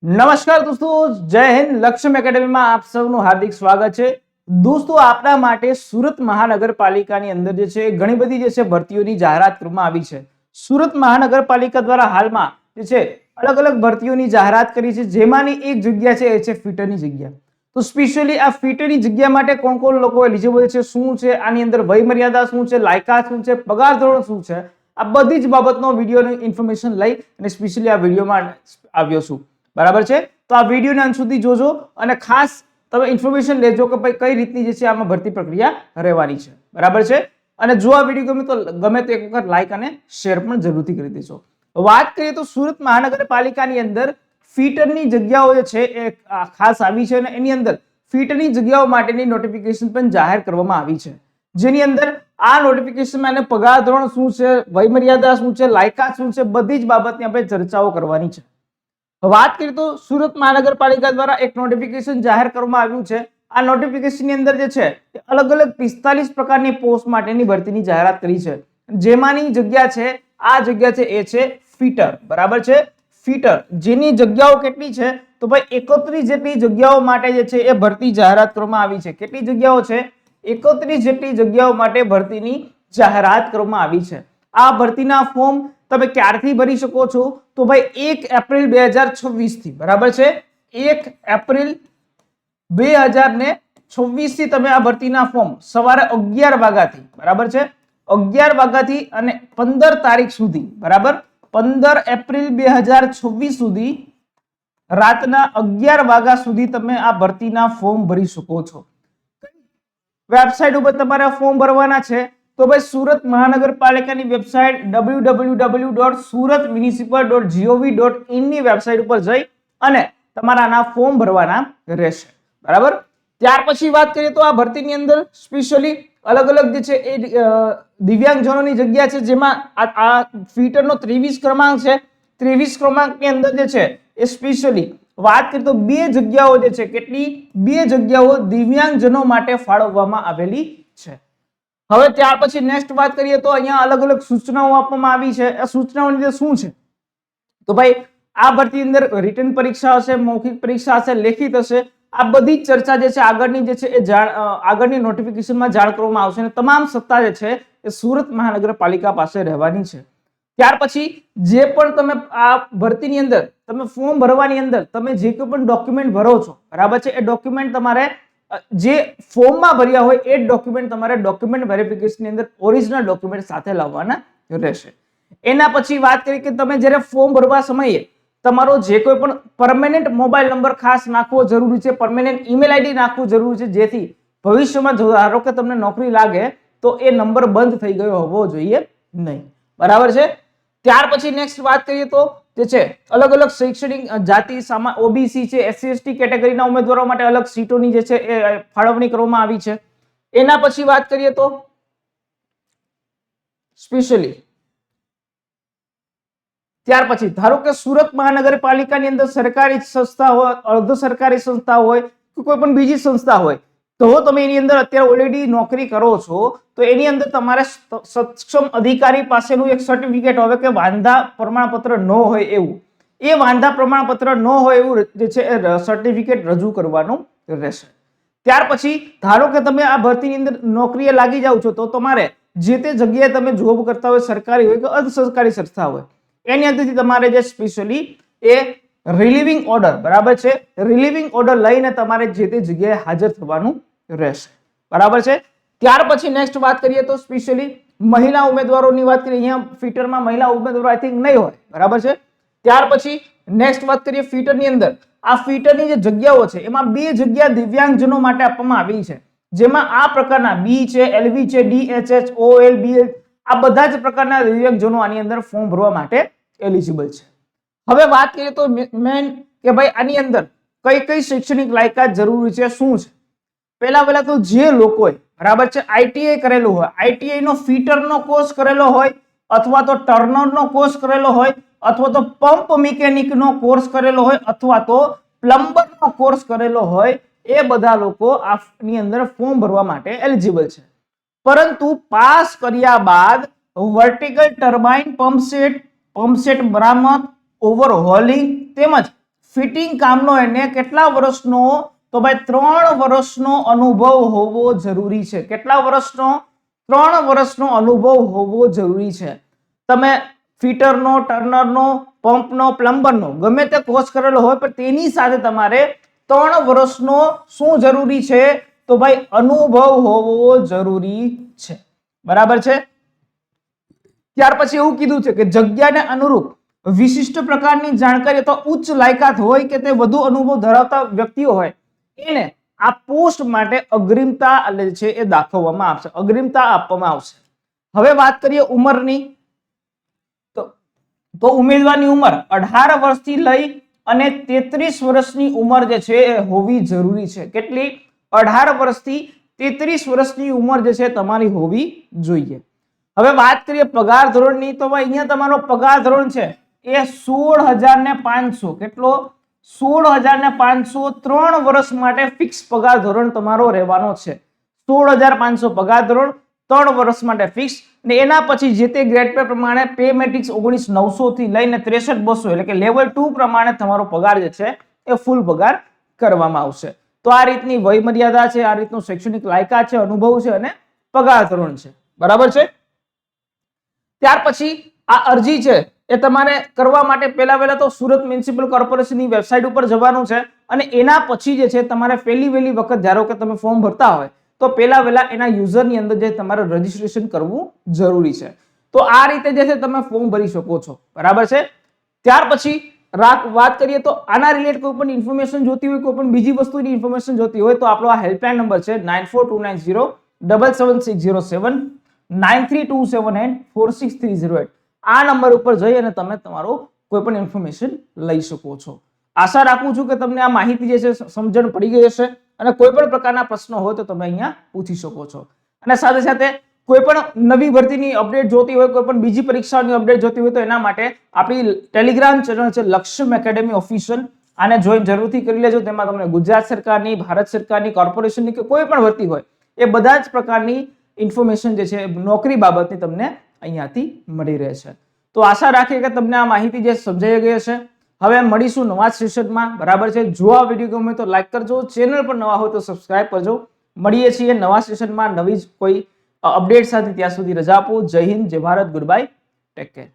નમસ્કાર દોસ્તો, જય હિન્દ. લક્ષ્યમ એકેડમીમાં આપ સૌનું હાર્દિક સ્વાગત છે. દોસ્તો, આપના માટે સુરત મહાનગરપાલિકાની અંદર જે છે ઘણી બધી જે છે ભરતીઓની જાહેરાત કરવામાં આવી છે. સુરત મહાનગરપાલિકા દ્વારા હાલમાં જે છે અલગ અલગ ભરતીઓની જાહેરાત કરી છે, જેમાંની એક જગ્યા છે એ છે ફિટરની જગ્યા. તો સ્પેશિયલી આ ફિટરની જગ્યા માટે કોણ કોણ લોકો એલિજિબલ છે, શું છે આની અંદર વય મર્યાદા, શું છે લાયકાત, શું છે પગાર ધોરણ, શું છે, આ બધી જ બાબતનો વિડીયોની ઇન્ફોર્મેશન લઈ અને સ્પેશિયલી આ વિડીયોમાં આવ્યો છું. બરાબર છે? તો આ વિડીયોને અંત સુધી જોજો અને ખાસ તમે ઇન્ફોર્મેશન લેજો કે ભાઈ કઈ રીતની જે છે આમાં ભરતી પ્રક્રિયા રહેવાની છે. બરાબર છે? અને જો આ વિડીયો ગમે તો એક વખત લાઈક અને શેર પણ જરૂરથી કરી દેજો. વાત કરીએ તો સુરત મહાનગરપાલિકાની અંદર ફિટરની જગ્યાઓ જે છે એ ખાસ આવી છે અને એની અંદર ફિટરની જગ્યાઓ માટેની નોટિફિકેશન પણ જાહેર કરવામાં આવી છે, જેની અંદર આ નોટિફિકેશનમાં એને પગાર ધોરણ શું છે, વયમર્યાદા શું છે, લાયકાત શું છે, બધી જ બાબતની આપણે ચર્ચાઓ કરવાની છે. વાત કરીએ તો સુરત મહાનગરપાલિકા દ્વારા એક નોટિફિકેશન જાહેર કરવામાં આવ્યું છે. આ નોટિફિકેશનની અંદર જે છે અલગ અલગ 45 પ્રકારની પોસ્ટ માટેની ભરતીની જાહેરાત કરી છે, જેમાંની જગ્યા છે આ જગ્યા છે એ છે ફિટર. બરાબર છે? ફિટર જેની જગ્યાઓ કેટલી છે તો ભાઈ 31 જેટલી જગ્યાઓ માટે જે છે એ ભરતી જાહેરાત કરવામાં આવી છે. કેટલી જગ્યાઓ છે? 31 જેટલી જગ્યાઓ માટે ભરતીની જાહેરાત કરવામાં આવી છે. આ ભરતીના ફોર્મ તમે ક્યારથી ભરી શકો છો તો ભાઈ 1 એપ્રિલ 2026 થી. બરાબર છે? 1 એપ્રિલ 2026 થી તમે આ ભરતીના ફોર્મ સવારે 11 વાગ્યાથી, બરાબર છે, 11 વાગ્યાથી અને 15 તારીખ સુધી, બરાબર, 15 એપ્રિલ 2026 સુધી રાતના 11 વાગ્યા સુધી તમે આ ભરતીના ફોર્મ ભરી શકો છો. વેબસાઇટ ઉપર તમારે ફોર્મ ભરવાના છે તો ભાઈ સુરત મહાનગરપાલિકાની વેબસાઇટ www.suratmunicipal.gov.in ની વેબસાઇટ ઉપર જઈ અને તમારા આના ફોર્મ ભરવાના રહેશે. બરાબર? ત્યાર પછી વાત કરીએ તો આ ભરતીની અંદર સ્પેશિયલી અલગ અલગ જે છે એ દિવ્યાંગજનોની જગ્યા છે, જેમાં આ ફિટરનો 23 ક્રમાંક છે. 23 ક્રમાંકની અંદર જે છે એ સ્પેશિયલી વાત કરીએ તો બે જગ્યાઓ જે છે, કેટલી? બે જગ્યાઓ દિવ્યાંગજનો માટે ફાળવવામાં આવેલી છે. હવે ત્યાર પછી નેક્સ્ટ વાત કરીએ તો અહીંયા અલગ અલગ સૂચનાઓ આપવામાં આવી છે. આ સૂચનાઓની અંદર શું છે તો ભાઈ આ ભરતી અંદર રિટન પરીક્ષા હશે, મૌખિક પરીક્ષા હશે, લેખિત હશે. આ બધી જ ચર્ચા જે છે આગળની જે છે એ આગળની નોટિફિકેશનમાં જાણ કરવામાં આવશે અને તમામ સત્તા જે છે એ સુરત મહાનગરપાલિકા પાસે રહેવાની છે. ત્યાર પછી જે પણ તમે આ ભરતીની અંદર તમે ફોર્મ ભરવાની અંદર તમે જે કોઈ પણ ડોક્યુમેન્ટ ભરો છો, બરાબર છે, એ ડોક્યુમેન્ટ તમારે જે ફોર્મમાં ભર્યા હોય એ ડોક્યુમેન્ટ તમારે ડોક્યુમેન્ટ વેરિફિકેશનની અંદર ઓરિજિનલ ડોક્યુમેન્ટ સાથે લાવવાના રહેશે. એના પછી વાત કરીએ કે તમે જ્યારે ફોર્મ ભરવા સમયે તમારો જે કોઈ પણ પરમેનન્ટ મોબાઈલ નંબર ખાસ નાખવો જરૂરી છે, પરમેનન્ટ ઈમેલ આઈડી નાખવું જરૂરી છે, જેથી ભવિષ્યમાં ધારો કે તમને નોકરી લાગે તો એ નંબર બંધ થઈ ગયો હોવો જોઈએ નહીં. બરાબર છે? ત્યાર પછી નેક્સ્ટ વાત કરીએ તો જે છે અલગ અલગ શૈક્ષણિક જાતિ, ઓબીસી છે, એસસી એસટી કેટેગરીના ઉમેદવારો માટે અલગ સીટોની જે છે એ ફાળવણી કરવામાં આવી છે. એના પછી વાત કરીએ તો સ્પેશિયલી ત્યાર પછી ધારો કે સુરત મહાનગરપાલિકાની અંદર સરકારી સંસ્થા હોય, અર્ધ સરકારી સંસ્થા હોય કે કોઈ પણ બીજી સંસ્થા હોય, તો તમે એની અંદર અત્યારે ઓલરેડી નોકરી કરો છો તો એની અંદર તમારે સક્ષમ અધિકારી પાસેનું એક સર્ટિફિકેટ હોય કે વાંધા પ્રમાણપત્ર ન હોય એવું, એ વાંધા પ્રમાણપત્ર ન હોય એવું જે છે એ સર્ટિફિકેટ રજૂ કરવાનું રહેશે. ત્યાર પછી ધારો કે તમે આ ભરતીની અંદર નોકરીએ લાગી જાવ છો તો તમારે જે તે જગ્યાએ તમે જોબ કરતા હોય, સરકારી હોય કે અર્ધ સરકારી સંસ્થા હોય, એની અંદરથી તમારે જે સ્પેશિયલી એ રિલીવિંગ ઓર્ડર, બરાબર છે, રિલીવિંગ ઓર્ડર લઈને તમારે જે તે જગ્યાએ હાજર થવાનું રહેશે. બરાબર છે? ત્યાર પછી નેક્સ્ટ વાત કરીએ તો સ્પેશિયલી મહિલા ઉમેદવારોની વાત કરીએ. અહીંયા ફિટરમાં મહિલા ઉમેદવારો આઈ થિંક નહીં હોય. બરાબર છે? ત્યાર પછી નેક્સ્ટ વાત કરીએ ફિટરની અંદર આ ફિટરની જે જગ્યાઓ છે એમાં બે જગ્યા દિવ્યાંગજનો માટે આપવામાં આવી છે, જેમાં આ પ્રકારના બી છે, એલવી છે, ડીએચએચ, ઓએલ, બીએલ, આ બધા જ પ્રકારના દિવ્યાંગજનો આની અંદર ફોર્મ ભરવા માટે એલિજિબલ છે. હવે વાત કરીએ તો મેન કે ભાઈ આની અંદર કઈ કઈ શૈક્ષણિક લાયકાત જરૂરી છે, શું છે. પહેલા તો જે લોકોએ, બરાબર છે, આઈટીઆઈ કરેલું હોય, આઈટીઆઈ નો ફિટરનો કોર્સ કરેલો હોય અથવા તો ટર્નરનો કોર્સ કરેલો હોય અથવા તો પંપ મિકેનિકનો કોર્સ કરેલો હોય અથવા તો પ્લમ્બરનો કોર્સ કરેલો હોય, એ બધા લોકો આની અંદર ફોર્મ ભરવા માટે એલિજિબલ છે. પરંતુ પાસ કર્યા બાદ વર્ટિકલ ટર્બાઇન પંપસેટ મરામત, ઓવરહોલિંગ તેમજ ફિટિંગ કામનો એને કેટલા વર્ષનો, તો ભાઈ 3 વર્ષનો અનુભવ હોવો જરૂરી છે. કેટલા વર્ષનો? 3 વર્ષનો અનુભવ હોવો જરૂરી છે. તમે ફિટરનો, ટર્નરનો, પંપનો, પ્લમ્બરનો ગમે તે કોર્સ કરેલો હોય, પણ તેની સાથે તમારે 3 વર્ષનો શું જરૂરી છે? તો ભાઈ અનુભવ હોવો જરૂરી છે. બરાબર છે. ત્યાર પછી એવું કીધું છે કે જગ્યાને અનુરૂપ વિશિષ્ટ પ્રકારની જાણકારી અથવા ઉચ્ચ લાયકાત હોય કે તે વધુ અનુભવ ધરાવતા વ્યક્તિઓ હોય, એને આ પોસ્ટ માટે અગ્રિમતા છે એ દાખવવામાં આવશે, અગ્રિમતા આપવામાં આવશે. હવે વાત કરીએ ઉંમરની, તો ઉમેદવારની ઉંમર 18 વર્ષથી લઈ અને 33 વર્ષની ઉંમર જે છે એ હોવી જરૂરી છે. કેટલી? 18 વર્ષથી 33 વર્ષની ઉંમર જે છે તમારી હોવી જોઈએ. હવે વાત કરીએ પગાર ધોરણની, તો ભાઈ અહીંયા તમારો પગાર ધોરણ છે એ 16,500. કેટલો? 16,500 3 વર્ષ માટે ફિક્સ પગાર ધોરણ તમારો રહેવાનો છે. 16,500 પગાર ધોરણ 3 વર્ષ માટે ફિક્સ. ને એના પછી જે તે ગ્રેડ પે પ્રમાણે પે મેટ્રિક્સ 19,900 થી લઈને 63,200 એટલે કે લેવલ 2 પ્રમાણે તમારો પગાર જે છે એ ફૂલ પગાર કરવામાં આવશે. તો આ રીતની વય મર્યાદા છે, આ રીતનું શૈક્ષણિક લાયકાત છે, અનુભવ છે અને પગાર ધોરણ છે. બરાબર છે. ત્યાર પછી આ અરજી છે એ તમારે કરવા માટે પહેલા તો સુરત મ્યુનિસિપલ કોર્પોરેશનની વેબસાઇટ ઉપર જવાનું છે, અને એના પછી જે છે તમારે પહેલી વખત ધારો કે તમે ફોર્મ ભરતા હોય તો પહેલા એના યુઝરની અંદર જે તમારે રજીસ્ટ્રેશન કરવું જરૂરી છે. તો આ રીતે જે છે તમે ફોર્મ ભરી શકો છો. બરાબર છે. ત્યાર પછી વાત કરીએ તો આના રિલેટેડ કોઈ પણ ઇન્ફોર્મેશન જોતી હોય, કોઈ પણ બીજી વસ્તુની ઇન્ફોર્મેશન જોતી હોય તો આપણો આ હેલ્પલાઇન નંબર છે 9429077607 9327846308. આ નંબર ઉપર જઈ અને તમે તમારો કોઈ પણ ઇન્ફોર્મેશન લઈ શકો છો. આશા રાખું છું કે તમને આ માહિતી જે છે સમજણ પડી ગઈ હશે, અને કોઈ પણ પ્રકારના પ્રશ્નો હોય તો તમે અહીંયા પૂછી શકો છો. અને સાથે સાથે કોઈ પણ નવી ભરતીની અપડેટ જોતી હોય, કોઈ પણ બીજી પરીક્ષાઓની અપડેટ જોતી હોય તો એના માટે આપણી ટેલિગ્રામ ચેનલ છે લક્ષ્યમ એકેડેમી ઓફિશિયલ, આને જોઈન જરૂરથી કરી લેજો. તેમાં તમને ગુજરાત સરકારની, ભારત સરકારની, કોર્પોરેશનની કે કોઈ પણ ભરતી હોય એ બધા જ પ્રકારની ઇન્ફોર્મેશન જે છે નોકરી બાબતની તમને અહીંયાથી મળી રહે છે. તો આશા રાખીએ કે તમને આ માહિતી જે સમજાઈ ગઈ હશે. હવે મળીશું નવા સેશનમાં. બરાબર છે. જો આ વિડીયો ગમે તો લાઈક કરજો, ચેનલ પર નવા હોય તો સબસ્ક્રાઇબ કરજો. મળીએ છીએ નવા સેશનમાં નવી જ કોઈ અપડેટ સાથે. ત્યાં સુધી રજા આપો. જય હિન્દ, જય Bharat, good bye, take care.